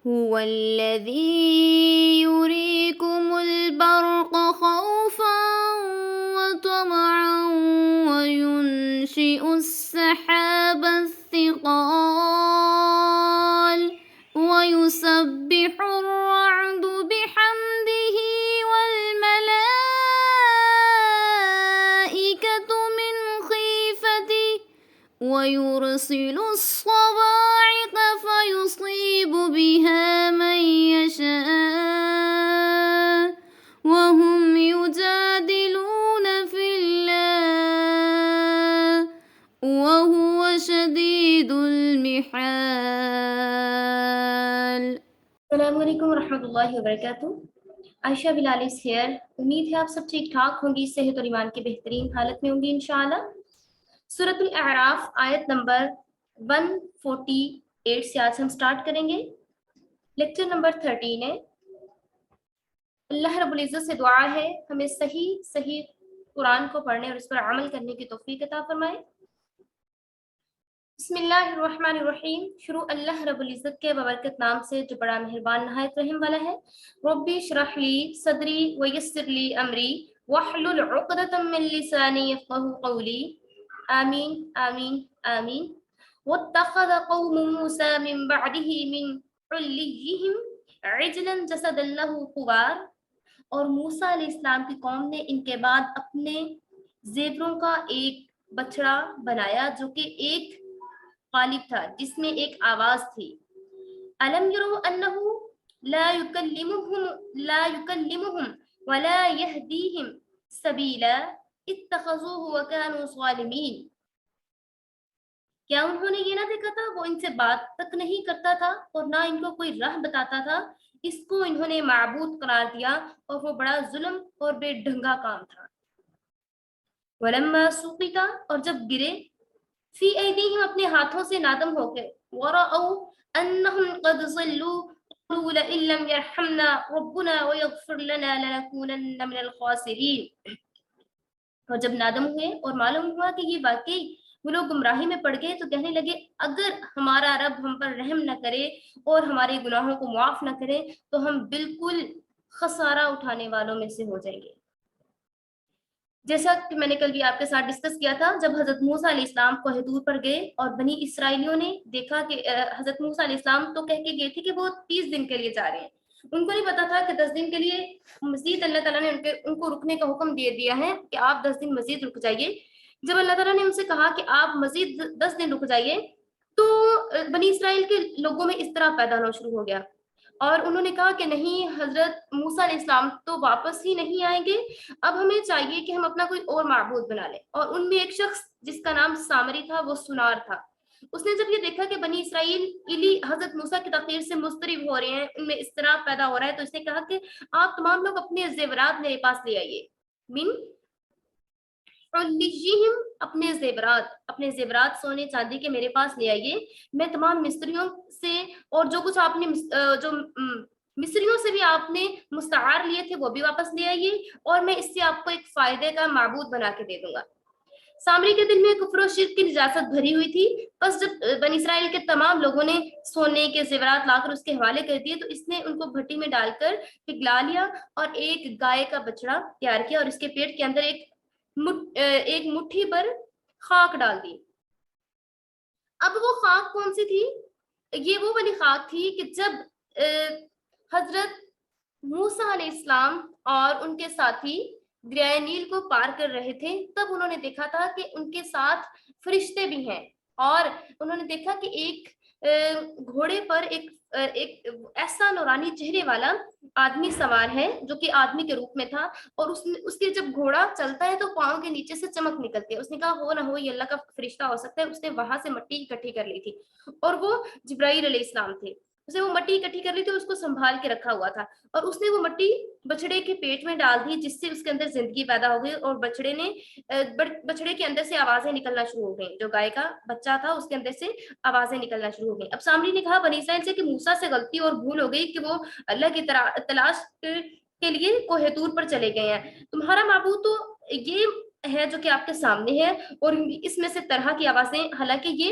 هو الذي يريكم البرق خوفا وطمعا وينشئ السحاب الثقال ويسبح الرعد بحمده والملائكة من خيفته ويرسل الصواعق فيصيب بها من يشاء وهم يجادلون في الله وهو شديد المحال. السلام علیکم ورحمۃ اللہ وبرکاتہ. عائشہ بلال is here. امید ہے آپ سب ٹھیک ٹھاک ہوں گی، صحت اور ایمان کی بہترین حالت میں ہوں گی انشاءاللہ. سورۃ الاعراف آیت نمبر 148 سے آج ہم سٹارٹ کریں گے. لیکچر نمبر 13 ہے. اللہ رب العزت سے دعا ہے ہمیں صحیح قرآن کو پڑھنے اور اس پر عمل کرنے کی توفیق عطا فرمائے. بسم اللہ الرحمن الرحیم. شروع اللہ رب العزت کے ببرکت نام سے جو بڑا مہربان نہایت رحم والا ہے. ربی اشرح لی صدری ویسر لی امری واحلل عقدۃ من لسانی یفقهوا قولی. آمین آمین آمین. واتخذ قوم موسى من بعده من حلیہم عجلا جسدا له خوار. اور موسیٰ علیہ السلام کی قوم نے ان کے بعد اپنے زیوروں کا ایک بچڑا بنایا جو کہ ایک غالب تھا، جس میں ایک آواز تھی. الم یروا انہ لا یکلمہم ولا یہدیہم سبیلا اتخذوہ وکانوا ظالمین. کیا انہوں نے یہ نہ دیکھا تھا وہ ان سے بات تک نہیں کرتا تھا اور نہ ان کو کوئی راہ بتاتا تھا، اس کو انہوں نے معبود قرار دیا اور وہ بڑا ظلم اور بے ڈھنگا کام تھا. ولما سقطا، اور جب گرے، فی ایدیہم اپنے ہاتھوں سے نادم ہو کے، ورأوا انہم قد ضلوا قالوا لئن لم یرحمنا ربنا ویغفر لنا لنکونن من الخاسرین. اور جب نادم ہوئے اور معلوم ہوا کہ یہ واقعی وہ لوگ گمراہی میں پڑ گئے تو کہنے لگے اگر ہمارا رب ہم پر رحم نہ کرے اور ہمارے گناہوں کو معاف نہ کرے تو ہم بالکل خسارہ اٹھانے والوں میں سے ہو جائیں گے. جیسا کہ میں نے کل بھی آپ کے ساتھ ڈسکس کیا تھا، جب حضرت موسیٰ علیہ السلام کوہ طور پر گئے اور بنی اسرائیلیوں نے دیکھا کہ حضرت موسیٰ علیہ السلام تو کہہ کے گئے تھے کہ وہ 30 دن کے لیے جا رہے ہیں. ان کو نہیں پتا تھا کہ 10 دن کے لیے مزید اللہ تعالیٰ نے ان کو رکنے کا حکم دے دیا ہے کہ آپ 10 دن مزید رک جائیے. جب اللہ تعالیٰ نے ان سے کہا کہ آپ مزید 10 دن رک جائیے تو بنی اسرائیل کے لوگوں میں اس طرح پیدا ہونا شروع ہو گیا اور انہوں نے کہا کہ نہیں، حضرت موسیٰ علیہ السلام تو واپس ہی نہیں آئیں گے، اب ہمیں چاہیے کہ ہم اپنا کوئی اور معبود بنا لیں. اور ان میں ایک شخص جس کا نام سامری تھا، وہ سنار تھا. اس نے جب یہ دیکھا کہ بنی اسرائیل حضرت موسیٰ کی تقریر سے مضطرب ہو رہے ہیں، ان میں اضطراب پیدا ہو رہا ہے، تو اس نے کہا کہ آپ تمام لوگ اپنے زیورات میرے پاس لے آئیے. من حلیہم، اپنے زیورات سونے چاندی کے میرے پاس لے آئیے. میں تمام مصریوں سے اور جو کچھ آپ نے مصریوں سے بھی آپ نے مستعار لیے تھے وہ بھی واپس لے آئیے اور میں اس سے آپ کو ایک فائدے کا معبود بنا کے دے دوں گا. سامری کے دل میں کفر و شرک کی نجاست بھری ہوئی تھی. بس جب بنی اسرائیل کے تمام لوگوں نے سونے کے زیورات لا کر اس کے حوالے کر دیے تو اس نے ان کو بھٹی میں ڈال کر پگھلا لیا اور ایک گائے کا بچڑا تیار کیا اور اس کے پیٹ کے اندر ایک مٹھی پر خاک ڈال دی. اب وہ خاک کون سی تھی؟ یہ وہ والی خاک تھی کہ جب حضرت موسیٰ علیہ السلام اور ان کے ساتھی دریائے نیل کو پار کر رہے تھے، تب انہوں نے دیکھا تھا کہ ان کے ساتھ فرشتے بھی ہیں اور انہوں نے دیکھا کہ ایک گھوڑے پر ایک ایسا نورانی چہرے والا آدمی سوار ہے جو کہ آدمی کے روپ میں تھا اور اس کے جب گھوڑا چلتا ہے تو پاؤں کے نیچے سے چمک نکلتی ہے. اس نے کہا ہو نہ ہو یہ اللہ کا فرشتہ ہو سکتا ہے. اس نے وہاں سے مٹی اکٹھی کر لی تھی اور وہ جبرائیل علیہ السلام تھے. اسے وہ مٹی اکٹھی کر لی تھی، اس کو سنبھال کے رکھا ہوا تھا اور اس نے وہ مٹی بچڑے کے پیٹ میں ڈال دی جس سے اس کے اندر زندگی پیدا ہو گئی اور بچڑے کے اندر سے آوازیں نکلنا شروع ہو گئیں. جو گائے کا بچہ تھا اس کے اندر سے آوازیں نکلنا شروع ہو گئیں. اب سامری نے کہا بنی اسرائیل سے کہ موسیٰ سے غلطی اور بھول ہو گئی کہ وہ اللہ کی تلاش کے لیے کوہ طور پر چلے گئے ہیں. تمہارا معبود تو یہ ہے جو کہ آپ کے سامنے ہے اور اس میں سے طرح کی آوازیں، حالانکہ یہ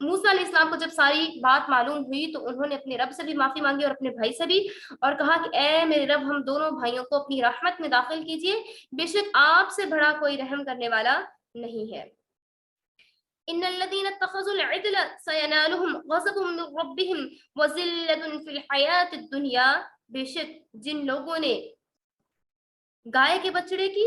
موسیٰ علیہ السلام کو جب ساری بات معلوم ہوئی تو انہوں نے اپنے رب سے بھی معافی مانگی اور اپنے بھائی سے بھی، اور کہا کہ اے میرے رب ہم دونوں بھائیوں کو اپنی رحمت میں داخل کیجیے، بے شک آپ سے بڑا کوئی رحم کرنے والا نہیں ہے۔ ان الذين اتخذوا العجل سينالهم غضب من ربهم وذلة في الحياة الدنيا، بے شک جن لوگوں نے گائے کے بچڑے کی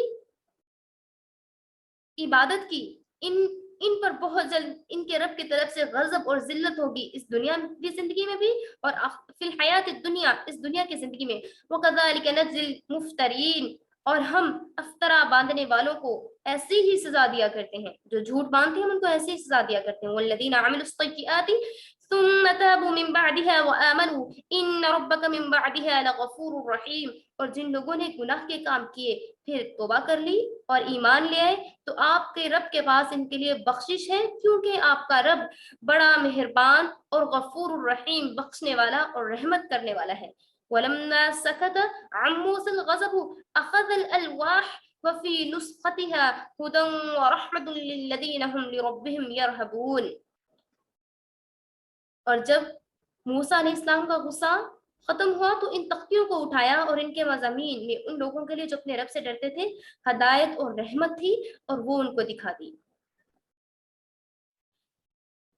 عبادت کی، ان پر بہت جلد ان کے رب کی طرف سے غضب اور ذلت ہوگی، اس دنیا کی زندگی میں بھی اور فی الحیات الدنیا، اس دنیا کی زندگی میں۔ وَكَذَلِكَ نَجْزِي الْمُفْتَرِينَ، اور ہم افطرا باندھنے والوں کو ایسی ہی سزا دیا کرتے ہیں، جو جھوٹ باندھتے ہیں ہم ان کو ایسی ہی سزا دیا کرتے ہیں۔ وَالَّذِينَ عَمِلُوا السَّيِّئَاتِ ثُمَّ تَابُوا مِن بَعْدِهَا وَآمَنُوا إِنَّ رَبَّكَ مِن بَعْدِهَا لَغَفُورٌ رَحِيمٌ، اور جن لوگوں نے گناہ کے کام کیے پھر توبہ کر لی اور ایمان لے آئے تو آپ کے رب کے پاس ان کے لیے بخشش ہے، کیونکہ آپ کا رب بڑا مہربان اور غفور الرحیم، بخشنے والا اور رحمت کرنے والا ہے۔ وَلَمَّا سَكَتَ عَن مُوسَى الْغَضَبُ أَخَذَ الْأَلْوَاحَ وَفِي نُسْخَتِهَا هُدًى وَرَحْمَةٌ لِّلَّذِينَ هُمْ لِرَبِّهِمْ يَرْهَبُونَ، اور جب موسیٰ علیہ السلام کا غصہ ختم ہوا تو ان تختیوں کو اٹھایا اور ان کے مضامین میں ان لوگوں کے لیے جو اپنے رب سے ڈرتے تھے ہدایت اور رحمت تھی، اور وہ ان کو دکھا دی۔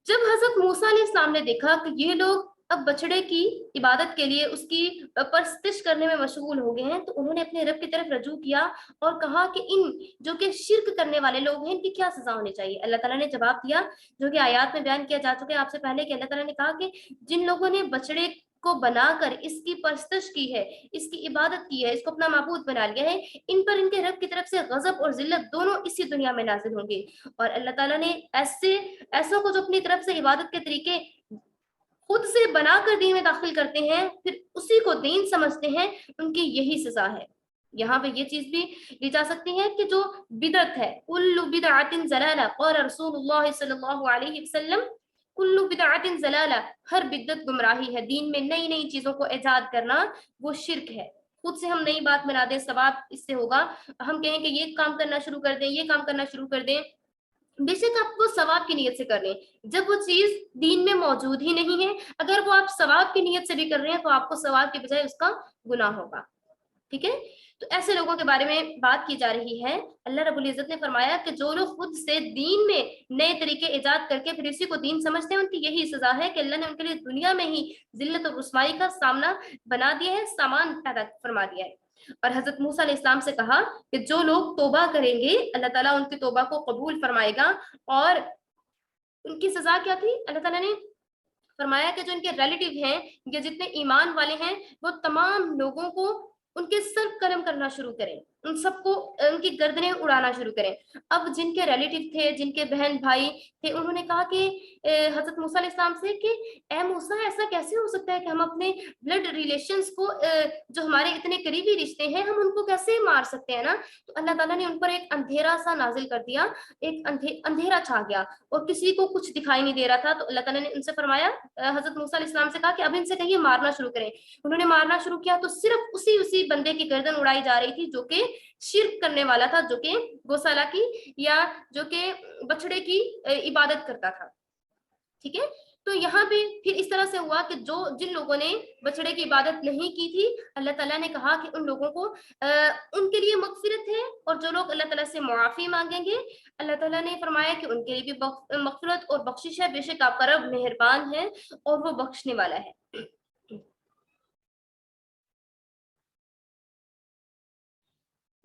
جب حضرت موسیٰ علیہ السلام نے دیکھا کہ یہ لوگ اب بچڑے کی عبادت کے لیے اس کی پرستش کرنے میں مشغول ہو گئے ہیں تو انہوں نے اپنے رب کی طرف رجوع کیا اور کہا کہ ان جو کہ شرک کرنے والے لوگ ہیں ان کی کیا سزا ہونی چاہیے۔ اللہ تعالیٰ نے جواب دیا جو کہ آیات میں بیان کیا جا چکا ہے آپ سے پہلے، کہ اللہ تعالیٰ نے کہا کہ جن لوگوں نے بچڑے کو بنا کر اس کی پرستش کی ہے، اس کی عبادت کی ہے، اس کو اپنا معبود بنا لیا ہے، ان پر ان کے رب کی طرف سے غضب اور ذلت دونوں اسی دنیا میں نازل ہوں گے۔ اور اللہ تعالیٰ نے ایسوں کو جو اپنی طرف سے عبادت کے طریقے خود سے بنا کر دین میں داخل کرتے ہیں پھر اسی کو دین سمجھتے ہیں، ان کی یہی سزا ہے۔ یہاں پہ یہ چیز بھی لی جا سکتی ہے کہ جو بدعت ہے، کل بدعت ضلالہ، قال رسول اللہ صلی اللہ علیہ وسلم کل بدعت ضلالہ، ہر بدعت گمراہی ہے۔ دین میں نئی نئی چیزوں کو ایجاد کرنا وہ شرک ہے۔ خود سے ہم نئی بات بنا دیں، ثواب اس سے ہوگا، ہم کہیں کہ یہ کام کرنا شروع کر دیں، یہ کام کرنا شروع کر دیں، بے شک آپ وہ ثواب کی نیت سے کر لیں، جب وہ چیز دین میں موجود ہی نہیں ہے، اگر وہ آپ ثواب کی نیت سے بھی کر رہے ہیں تو آپ کو ثواب کے بجائے اس کا گناہ ہوگا۔ ٹھیک ہے، تو ایسے لوگوں کے بارے میں بات کی جا رہی ہے۔ اللہ رب العزت نے فرمایا کہ جو لوگ خود سے دین میں نئے طریقے ایجاد کر کے پھر اسی کو دین سمجھتے ہیں ان کی یہی سزا ہے کہ اللہ نے ان کے لیے دنیا میں ہی ذلت اور رسوائی کا سامنا بنا دیا ہے، سامان پیدا فرما دیا ہے۔ اور حضرت موسیٰ علیہ السلام سے کہا کہ جو لوگ توبہ کریں گے اللہ تعالیٰ ان کی توبہ کو قبول فرمائے گا، اور ان کی سزا کیا تھی؟ اللہ تعالیٰ نے فرمایا کہ جو ان کے ریلیٹیو ہیں یا جتنے ایمان والے ہیں وہ تمام لوگوں کو ان کے سر قلم کرنا شروع کریں، ان سب کو ان کی گردنیں اڑانا شروع کریں۔ اب جن کے ریلیٹیو تھے، جن کے بہن بھائی تھے، انہوں نے کہا کہ حضرت موسیٰ علیہ السلام سے کہ اے موسیٰ ایسا کیسے ہو سکتا ہے کہ ہم اپنے بلڈ ریلیشنز کو جو ہمارے اتنے قریبی رشتے ہیں ہم ان کو کیسے مار سکتے ہیں نا؟ تو اللہ تعالیٰ نے ان پر ایک اندھیرا سا نازل کر دیا، ایک اندھیرا چھا گیا اور کسی کو کچھ دکھائی نہیں دے رہا تھا۔ تو اللہ تعالیٰ نے ان سے فرمایا، حضرت موسیٰ علیہ السلام سے کہا کہ اب ان سے کہیے مارنا شروع کریں۔ انہوں نے مارنا شروع کیا تو صرف اسی بندے کی گردن اڑائی جا رہی تھی جو کہ شرک کرنے والا تھا، جو کہ گوسالہ کی یا جو کہ بچڑے کی عبادت کرتا تھا۔ ٹھیک ہے، تو یہاں پہ پھر اس طرح سے ہوا کہ جن لوگوں نے بچڑے کی عبادت نہیں کی تھی اللہ تعالیٰ نے کہا کہ ان لوگوں کو ان کے لیے مغفرت ہے، اور جو لوگ اللہ تعالیٰ سے معافی مانگیں گے اللہ تعالیٰ نے فرمایا کہ ان کے لیے بھی مغفرت اور بخشش ہے، بے شک آپ کا رب مہربان ہے اور وہ بخشنے والا ہے۔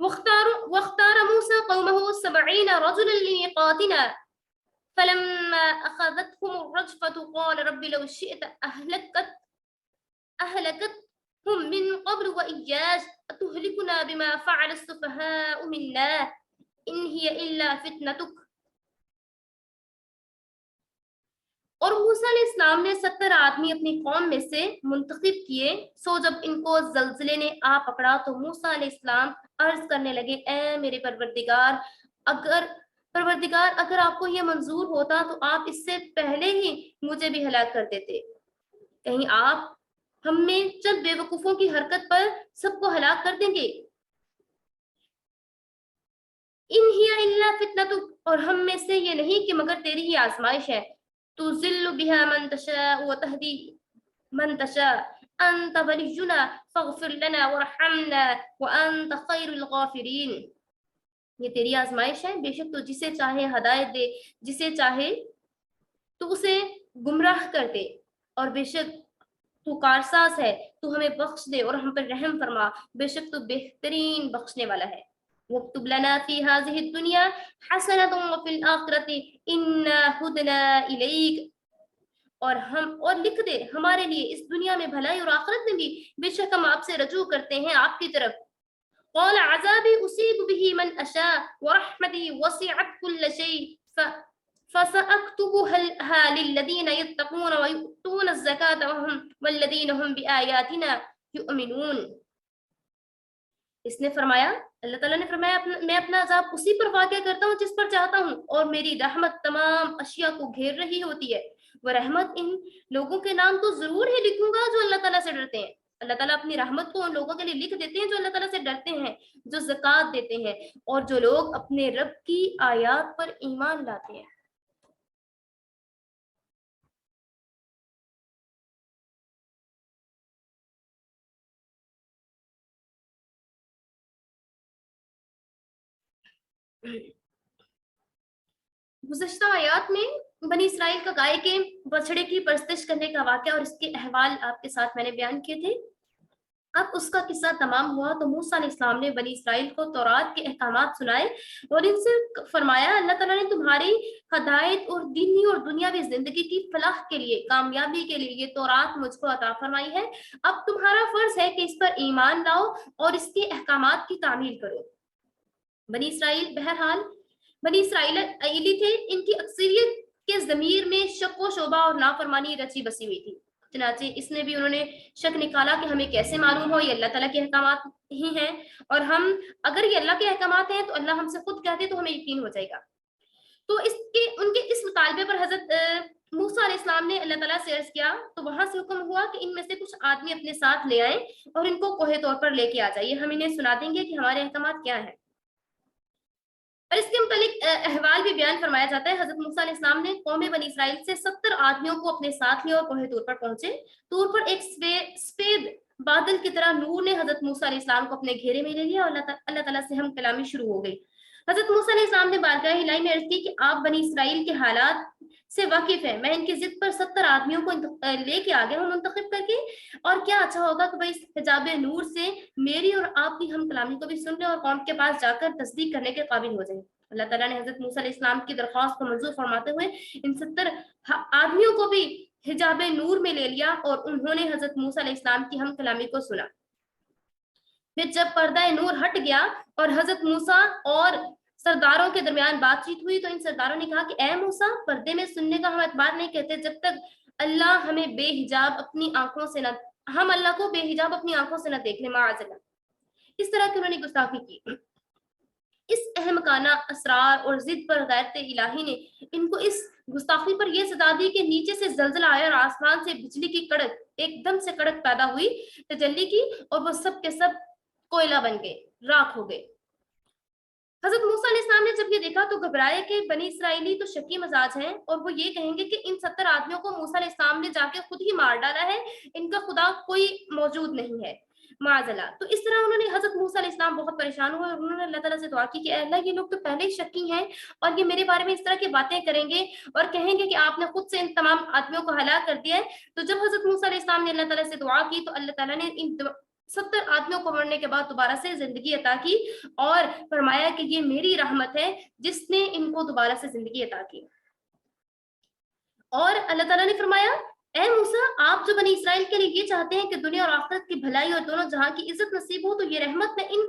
واختار موسى قومه 70 رجلا لميقاتنا فلما أخذتهم الرجفة قال رب لو شئت أهلكتهم من قبل وإياي أتهلكنا بما فعل السفهاء منا إن هي إلا فتنتك۔ اور موسیٰ علیہ السلام نے 70 آدمی اپنی قوم میں سے منتخب کیے، سو جب ان کو زلزلے نے آ پکڑا تو موسیٰ علیہ السلام عرض کرنے لگے اے میرے پروردگار اگر آپ کو یہ منظور ہوتا تو آپ اس سے پہلے ہی مجھے بھی ہلاک کر دیتے، کہیں آپ ہم میں چند بے وقوفوں کی حرکت پر سب کو ہلاک کر دیں گے۔ ان ہی الا فتنتک، اور ہم میں سے یہ نہیں کہ مگر تیری ہی آزمائش ہے۔ تُذِلُّ بِهَا مَن تَشَاءُ وَتَهْدِي مَن تَشَاءُ أَنْتَ وَلِيُّنَا فَاغْفِرْ لَنَا وَارْحَمْنَا وَأَنْتَ خَيْرُ الْغَافِرِينَ. یہ تیری آزمائش ہے، بے شک تو جسے چاہے ہدایت دے، جسے چاہے تو اسے گمراہ کر دے، اور بے شک تو کارساز ہے، تو ہمیں بخش دے اور ہم پر رحم فرما، بے شک تو بہترین بخشنے والا ہے. وَاكْتُبْ لَنَا فِي هَذِهِ الدُّنْيَا حَسَنَةً وَفِي الْآخِرَةِ إِنَّا هُدْنَا إِلَيْكَ، اور لکھ دے ہمارے لیے اس دنیا میں بھلائی اور آخرت میں بھی، بے شک ہم آپ سے رجوع کرتے ہیں آپ کی طرف. قَالَ عَذَابِي أُصِيبُ بِهِ مَنْ أَشَاءُ وَرَحْمَتِي وَسِعَتْ كُلَّ شَيْءٍ فَسَأَكْتُبُهَا لِلَّذِينَ يَتَّقُونَ وَيُؤْتُونَ الزَّكَاةَ وَالَّذِينَ هُمْ بِآيَاتِنَا يُؤْمِنُونَ. اس نے فرمایا، اللہ تعالیٰ نے فرمایا میں اپنا عذاب اسی پر واقع کرتا ہوں جس پر چاہتا ہوں، اور میری رحمت تمام اشیاء کو گھیر رہی ہوتی ہے. وہ رحمت ان لوگوں کے نام تو ضرور ہی لکھوں گا جو اللہ تعالیٰ سے ڈرتے ہیں. اللہ تعالیٰ اپنی رحمت کو ان لوگوں کے لیے لکھ دیتے ہیں جو اللہ تعالیٰ سے ڈرتے ہیں، جو زکوٰۃ دیتے ہیں، اور جو لوگ اپنے رب کی آیات پر ایمان لاتے ہیں. گزشتہ آیات میں بنی اسرائیل کا گائے کے بچڑے کی پرستش کرنے کا واقعہ اور اس کے احوال آپ کے ساتھ میں نے بیان کیے تھے. اب اس کا قصہ تمام ہوا تو موسیٰ علیہ السلام نے بنی اسرائیل کو تورات کے احکامات سنائے اور ان سے فرمایا اللہ تعالیٰ نے تمہاری ہدایت اور دینی اور دنیاوی زندگی کی فلاح کے لیے، کامیابی کے لیے یہ تورات مجھ کو عطا فرمائی ہے. اب تمہارا فرض ہے کہ اس پر ایمان لاؤ اور اس کے احکامات کی تعمیل کرو. بنی اسرائیل بہرحال بنی اسرائیلی تھے، ان کی اکثریت کے ضمیر میں شک و شبہ اور نافرمانی رچی بسی ہوئی تھی. چنانچہ اس میں بھی انہوں نے شک نکالا کہ ہمیں کیسے معلوم ہو یہ اللہ تعالیٰ کے احکامات ہی ہیں، اور ہم اگر یہ اللہ کے احکامات ہیں تو اللہ ہم سے خود کہتے تو ہمیں یقین ہو جائے گا. تو ان کے اس مطالبے پر حضرت موسیٰ علیہ السلام نے اللہ تعالیٰ سے عرض کیا تو وہاں سے حکم ہوا کہ ان میں سے کچھ آدمی اپنے ساتھ لے آئیں اور ان کو کوہ طور پر لے کے آ جائیے، ہم انہیں سنا دیں گے کہ ہمارے احکامات کیا ہیں. اور اس کے متعلق احوال بھی بیان فرمایا جاتا ہے. حضرت موسیٰ علیہ السلام نے قوم بنی اسرائیل سے 70 آدمیوں کو اپنے ساتھ لیا اور کوہ طور پر پہنچے. طور پر ایک سفید بادل کی طرح نور نے حضرت موسیٰ علیہ السلام کو اپنے گھیرے میں لے لیا اور اللہ تعالیٰ سے ہم کلامی شروع ہو گئی. حضرت موسیٰ علیہ السلام نے بارگاہ الہی میں عرض کی کہ آپ بنی اسرائیل کے حالات سے واقف ہیں، میں ان کی ضد پر 70 آدمیوں کو لے کے آگے ہوں منتخب کر کے، اور کیا اچھا ہوگا کہ بھائی حجاب نور سے میری اور آپ کی ہم کلامی کو بھی سن لیں اور قوم کے پاس جا کر تصدیق کرنے کے قابل ہو جائیں. اللہ تعالیٰ نے حضرت موسیٰ علیہ السلام کی درخواست کو منظور فرماتے ہوئے ان 70 آدمیوں کو بھی حجاب نور میں لے لیا اور انہوں نے حضرت موسیٰ علیہ السلام کی ہم کلامی کو سنا. پھر جب پردہ نور ہٹ گیا اور حضرت موسیٰ اور سرداروں کے درمیان بات چیت ہوئی تو ان سرداروں نے کہا کہ اے موسیٰ، پردے میں سننے کا ہم اعتبار نہیں کہتے جب تک اللہ ہمیں بے حجاب اپنی آنکھوں سے نہ، ہم اللہ کو بے حجاب اپنی آنکھوں سے نہ دیکھ لیں، معاذ اللہ. اس طرح کی انہوں نے گستاخی کی. اس احمقانہ اسرار اور ضد پر غیرت الہی نے ان کو اس گستاخی پر یہ سزا دی کہ نیچے سے زلزلہ آیا اور آسمان سے بجلی کی کڑک، ایک دم سے کڑک پیدا ہوئی، تجلی کی، اور وہ سب کے سب کوئلہ بن گئے، راکھ ہو گئے. حضرت موسیٰ علیہ السلام نے جب یہ دیکھا تو گھبرائے کہ بنی اسرائیلی تو شکی مزاج ہیں اور وہ یہ کہیں گے کہ ان 70 آدمیوں کو موسیٰ علیہ السلام نے جا کے خود ہی مار ڈالا ہے، ان کا خدا کوئی موجود نہیں ہے، معاذ اللہ. تو اس طرح انہوں نے حضرت موسیٰ علیہ السلام بہت پریشان ہوئے اور انہوں نے اللہ تعالیٰ سے دعا کی کہ اے اللہ، یہ لوگ تو پہلے ہی شکی ہیں اور یہ میرے بارے میں اس طرح کی باتیں کریں گے اور کہیں گے کہ آپ نے خود سے ان تمام آدمیوں کو ہلاک کر دیا ہے. تو جب حضرت موسیٰ علیہ السلام نے اللہ تعالیٰ سے دعا کی تو اللہ تعالیٰ نے ان 70 آدمیوں کو مرنے کے بعد دوبارہ سے زندگی عطا کی اور فرمایا کہ یہ میری رحمت ہے جس نے ان کو دوبارہ سے زندگی عطا کی. اور اللہ تعالیٰ نے فرمایا اے موسیٰ، آپ جو بنی اسرائیل کے لیے یہ چاہتے ہیں کہ دنیا اور آخرت کی بھلائی اور دونوں جہاں کی عزت نصیب ہو، تو یہ رحمت میں ان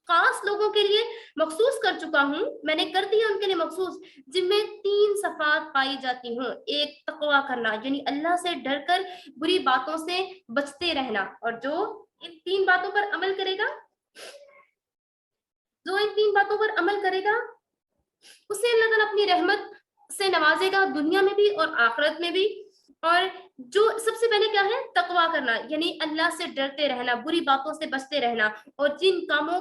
خاص لوگوں کے لیے مخصوص کر چکا ہوں، میں نے کر دیا ان کے لیے مخصوص، جن میں 3 صفات پائی جاتی ہوں. ایک تقویٰ کرنا، یعنی اللہ سے ڈر کر بری باتوں سے بچتے رہنا، اور جو ان 3 باتوں پر عمل کرے گا، اسے اللہ تعالیٰ اپنی رحمت سے نوازے گا دنیا میں بھی اور آخرت میں بھی. اور جو سب سے پہلے کیا ہے؟ تقویٰ کرنا، یعنی اللہ سے ڈرتے رہنا، بری باتوں سے بچتے رہنا، اور جن کاموں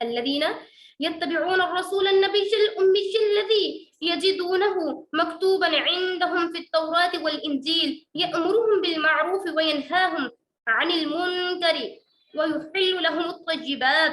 الذين يتبعون الرسول النبي الأمي الذي يجدونه مكتوبا عندهم في التوراة والإنجيل يأمرهم بالمعروف وينهاهم عن المنكر ويحل لهم الطيبات।